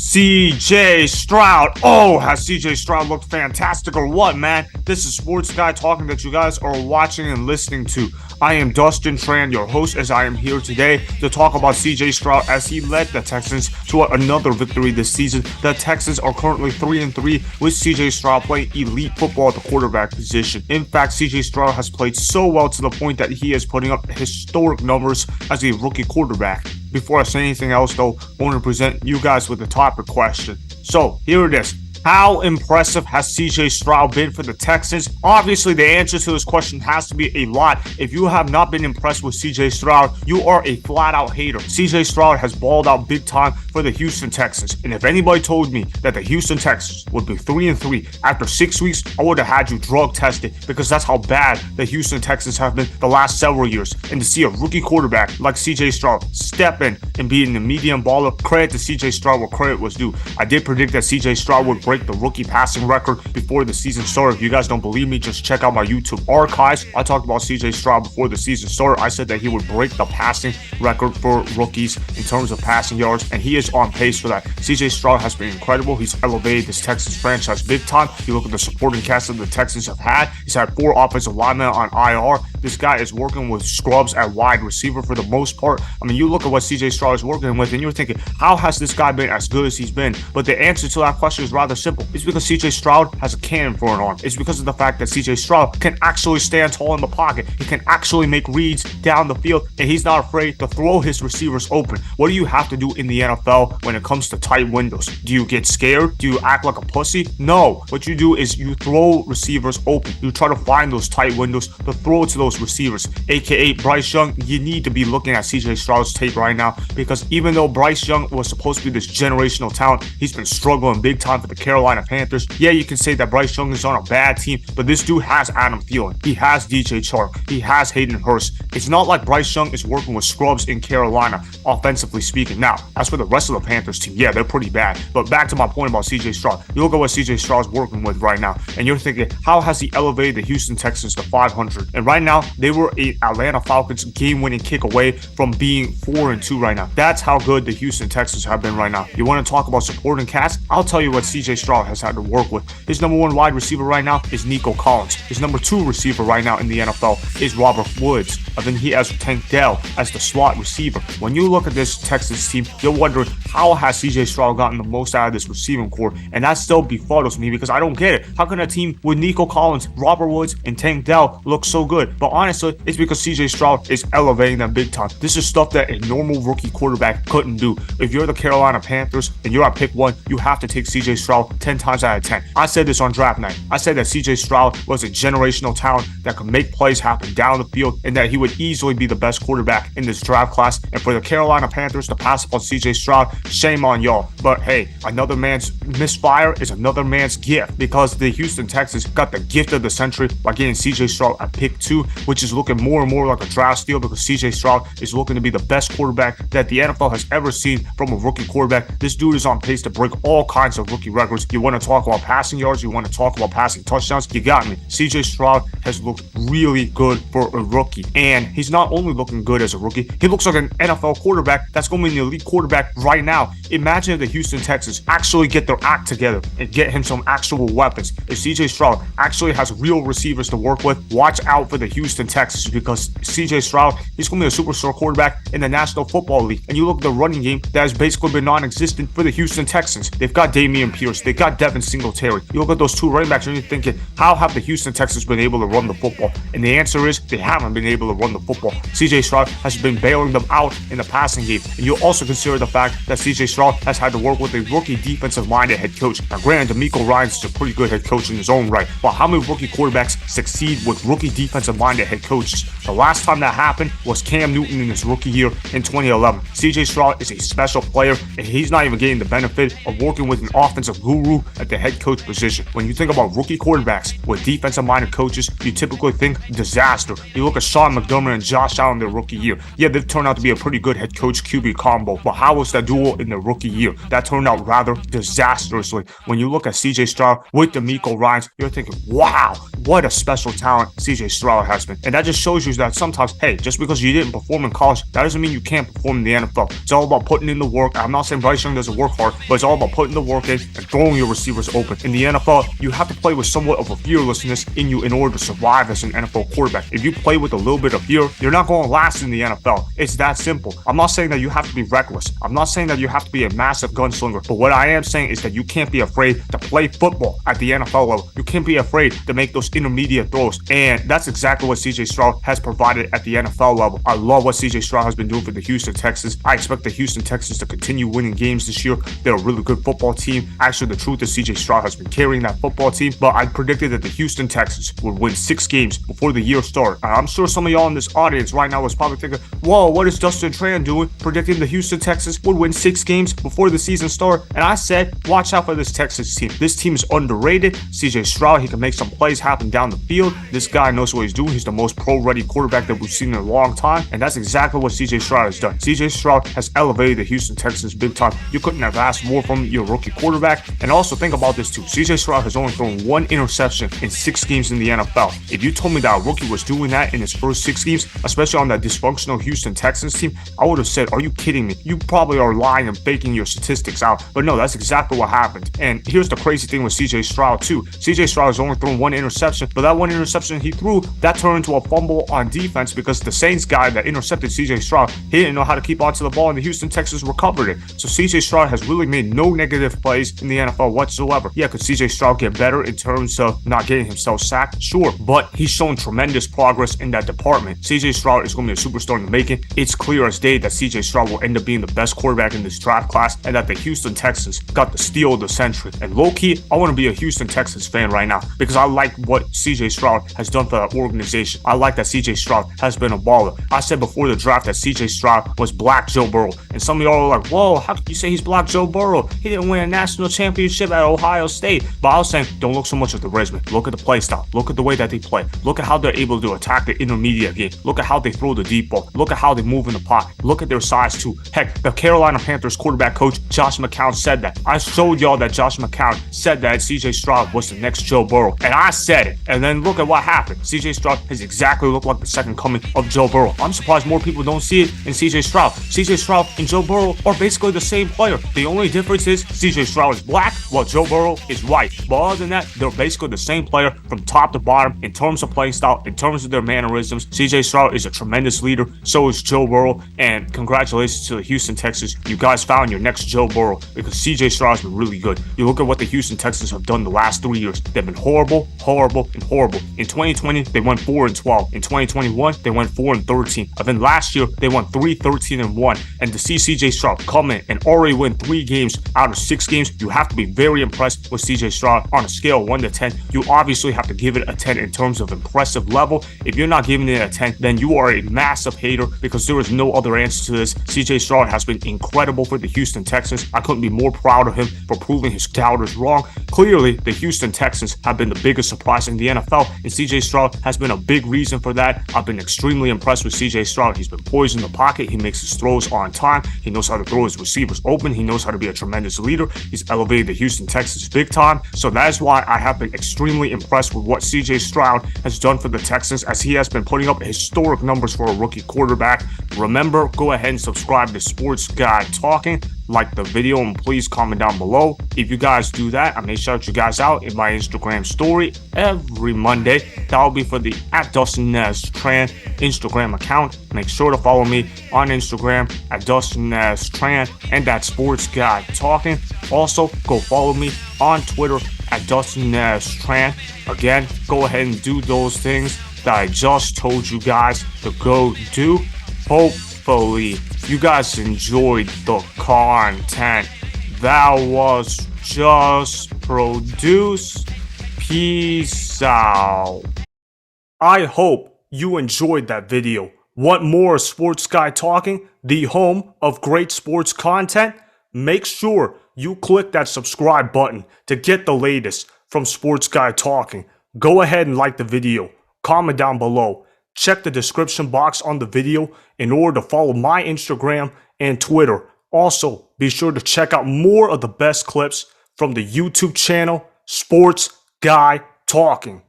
CJ Stroud. Oh, has CJ Stroud looked fantastic or what, man? This is Sports Guy talking that you guys are watching and listening to. I am Dustin Tran, your host, as I am here today to talk about CJ Stroud as he led the Texans to another victory this season. The Texans are currently 3-3 with CJ Stroud playing elite football at the quarterback position. In fact, CJ Stroud has played so well to the point that he is putting up historic numbers as a rookie quarterback. Before I say anything else, though, I want to present you guys with a topic question. So, here it is. How impressive has CJ Stroud been for the Texans? Obviously, the answer to this question has to be a lot. If you have not been impressed with CJ Stroud, you are a flat-out hater. CJ Stroud has balled out big time for the Houston Texans. And if anybody told me that the Houston Texans would be 3-3 after 6 weeks, I would have had you drug tested because that's how bad the Houston Texans have been the last several years. And to see a rookie quarterback like CJ Stroud step in and be in the medium baller, credit to CJ Stroud where credit was due. I did predict that CJ Stroud would break the rookie passing record before the season started. If you guys don't believe me, just check out my YouTube archives. I talked about CJ Stroud before the season started. I said that he would break the passing record for rookies in terms of passing yards, and he is on pace for that. CJ Stroud has been incredible. He's elevated this Texans franchise big time. You look at the supporting cast that the Texans have had. He's had 4 offensive linemen on IR. This guy is working with scrubs at wide receiver for the most part. I mean, you look at what CJ Stroud is working with, and you're thinking, how has this guy been as good as he's been? But the answer to that question is rather simple. It's because CJ Stroud has a cannon for an arm. It's because of the fact that CJ Stroud can actually stand tall in the pocket. He can actually make reads down the field, and he's not afraid to throw his receivers open. What do you have to do in the NFL when it comes to tight windows? Do you get scared? Do you act like a pussy? No. What you do is you throw receivers open. You try to find those tight windows to throw to those receivers, aka Bryce Young. You need to be looking at CJ Stroud's tape right now, because even though Bryce Young was supposed to be this generational talent, he's been struggling big time for the Carolina Panthers. Yeah, you can say that Bryce Young is on a bad team, but this dude has Adam Thielen. He has DJ Chark. He has Hayden Hurst. It's not like Bryce Young is working with scrubs in Carolina, offensively speaking. Now, as for the rest of the Panthers team, yeah, they're pretty bad. But back to my point about CJ Stroud. You look at what CJ Stroud's working with right now, and you're thinking, how has he elevated the Houston Texans to 500? And right now, they were a Atlanta Falcons game-winning kick away from being 4-2 right now. That's how good the Houston Texans have been right now. You want to talk about supporting cast? I'll tell you what CJ Stroud has had to work with. His number 1 wide receiver right now is Nico Collins. His number 2 receiver right now in the NFL is Robert Woods. And then he has Tank Dell as the slot receiver. When you look at this Texans team, you're wondering, how has CJ Stroud gotten the most out of this receiving core? And that still befuddles me because I don't get it. How can a team with Nico Collins, Robert Woods, and Tank Dell look so good? But honestly, it's because CJ Stroud is elevating them big time. This is stuff that a normal rookie quarterback couldn't do. If you're the Carolina Panthers and you're at pick 1, you have to take CJ Stroud 10 times out of 10. I said this on draft night. I said that CJ Stroud was a generational talent that could make plays happen down the field and that he would easily be the best quarterback in this draft class. And for the Carolina Panthers to pass up on CJ Stroud, shame on y'all. But hey, another man's misfire is another man's gift, because the Houston Texans got the gift of the century by getting CJ Stroud at pick 2, which is looking more and more like a draft steal because CJ Stroud is looking to be the best quarterback that the NFL has ever seen from a rookie quarterback. This dude is on pace to break all kinds of rookie records. You want to talk about passing yards, you want to talk about passing touchdowns, you got me. CJ Stroud has looked really good for a rookie, and he's not only looking good as a rookie, he looks like an NFL quarterback that's going to be an elite quarterback right now. Imagine if the Houston Texans actually get their act together and get him some actual weapons. If CJ Stroud actually has real receivers to work with, watch out for the Houston Texans, because CJ Stroud, he's going to be a superstar quarterback in the National Football League. And you look at the running game that has basically been non-existent for the Houston Texans. They've got Damian Pierce, they've got Devin Singletary. You look at those 2 running backs and you're thinking, how have the Houston Texans been able to run the football? And the answer is, they haven't been able to run the football. CJ Stroud has been bailing them out in the passing game. And you also consider the fact that CJ Stroud has had to work with a rookie defensive-minded head coach. Now granted, DeMeco Ryans is a pretty good head coach in his own right, but how many rookie quarterbacks succeed with rookie defensive-minded head coaches? The last time that happened was Cam Newton in his rookie year in 2011. CJ Stroud is a special player, and he's not even getting the benefit of working with an offensive guru at the head coach position. When you think about rookie quarterbacks with defensive-minded coaches, you typically think disaster. You look at Sean McDermott and Josh Allen their rookie year. Yeah, they've turned out to be a pretty good head coach QB combo, but how was that duo in their rookie year? That turned out rather disastrously. When you look at CJ Stroud with DeMeco Ryans, you're thinking, wow, what a special talent CJ Stroud has. investment. And that just shows you that sometimes, hey, just because you didn't perform in college, that doesn't mean you can't perform in the NFL. It's all about putting in the work. I'm not saying Bryce Young doesn't work hard, but it's all about putting the work in and throwing your receivers open. In the NFL, you have to play with somewhat of a fearlessness in you in order to survive as an NFL quarterback. If you play with a little bit of fear, you're not going to last in the NFL. It's that simple. I'm not saying that you have to be reckless. I'm not saying that you have to be a massive gunslinger, but what I am saying is that you can't be afraid to play football at the NFL level. You can't be afraid to make those intermediate throws, and that's exactly what CJ Stroud has provided at the NFL level. I love what CJ Stroud has been doing for the Houston Texans. I expect the Houston Texans to continue winning games this year. They're a really good football team. Actually, the truth is CJ Stroud has been carrying that football team, but I predicted that the Houston Texans would win 6 games before the year started. I'm sure some of y'all in this audience right now is probably thinking, whoa, what is Dustin Tran doing predicting the Houston Texans would win 6 games before the season started? And I said, watch out for this Texans team. This team is underrated. CJ Stroud, he can make some plays happen down the field. This guy knows what he's doing. He's the most pro-ready quarterback that we've seen in a long time, and that's exactly what CJ Stroud has done. CJ Stroud has elevated the Houston Texans big time. You couldn't have asked more from your rookie quarterback. And also think about this too. CJ Stroud has only thrown 1 interception in 6 games in the NFL. If you told me that a rookie was doing that in his first 6 games, especially on that dysfunctional Houston Texans team, I would have said, are you kidding me? You probably are lying and faking your statistics out. But no, that's exactly what happened. And here's the crazy thing with CJ Stroud too. CJ Stroud has only thrown 1 interception, but that 1 interception he threw, that turned into a fumble on defense because the Saints guy that intercepted CJ Stroud, he didn't know how to keep onto the ball, and the Houston Texans recovered it. So CJ Stroud has really made no negative plays in the NFL whatsoever. Yeah, could CJ Stroud get better in terms of not getting himself sacked? Sure, but he's shown tremendous progress in that department. CJ Stroud is going to be a superstar in the making. It's clear as day that CJ Stroud will end up being the best quarterback in this draft class, and that the Houston Texans got the steal of the century. And low-key, I want to be a Houston Texans fan right now because I like what CJ Stroud has done for that organization. I like that CJ Stroud has been a baller. I said before the draft that CJ Stroud was Black Joe Burrow, and some of y'all are like, whoa, how can you say he's Black Joe Burrow? He didn't win a national championship at Ohio State. But I was saying, don't look so much at the resume. Look at the play style. Look at the way that they play. Look at how they're able to attack the intermediate game. Look at how they throw the deep ball. Look at how they move in the pocket. Look at their size too. Heck, the Carolina Panthers quarterback coach Josh McCown said that. I showed y'all that Josh McCown said that CJ Stroud was the next Joe Burrow, and I said it. And then look at what happened. CJ Stroud has exactly looked like the second coming of Joe Burrow. I'm surprised more people don't see it in CJ Stroud. CJ Stroud and Joe Burrow are basically the same player. The only difference is CJ Stroud is black while Joe Burrow is white. But other than that, they're basically the same player from top to bottom in terms of playing style, in terms of their mannerisms. CJ Stroud is a tremendous leader. So is Joe Burrow. And congratulations to the Houston Texans. You guys found your next Joe Burrow because CJ Stroud has been really good. You look at what the Houston Texans have done the last 3 years. They've been horrible, horrible, and horrible. In 2020, they went 4-12. In 2021, they went 4-13. And then last year, they won 3-13-1. And to see CJ Stroud come in and already win 3 games out of 6 games, you have to be very impressed with CJ Stroud. On a scale of 1 to 10, you obviously have to give it a 10 in terms of impressive level. If you're not giving it a 10, then you are a massive hater because there is no other answer to this. CJ Stroud has been incredible for the Houston Texans. I couldn't be more proud of him for proving his doubters wrong. Clearly, the Houston Texans have been the biggest surprise in the NFL, and CJ Stroud has been a big reason for that. I've been extremely impressed with CJ Stroud. He's been poised in the pocket. He makes his throws on time. He knows how to throw his receivers open. He knows how to be a tremendous leader. He's elevated the Houston Texans big time. So that is why I have been extremely impressed with what CJ Stroud has done for the Texans, as he has been putting up historic numbers for a rookie quarterback. Remember, go ahead and subscribe to Sports Guy Talking. Like the video and please comment down below. If you guys do that, I may shout you guys out in my Instagram story every Monday. That'll be for the @Dustin_Tran Instagram account. Make sure to follow me on Instagram @Dustin_Tran and Sports Guy Talking. Also, go follow me on Twitter @Dustin_Tran. Again, go ahead and do those things that I just told you guys to go do. Hopefully, you guys enjoyed the content that was just produced. Peace out. I hope you enjoyed that video. Want more Sports Guy Talking, the home of great sports content? Make sure you click that subscribe button to get the latest from Sports Guy Talking. Go ahead and like the video. Comment down below. Check the description box on the video in order to follow my Instagram and Twitter. Also, be sure to check out more of the best clips from the YouTube channel, Sports Guy Talking.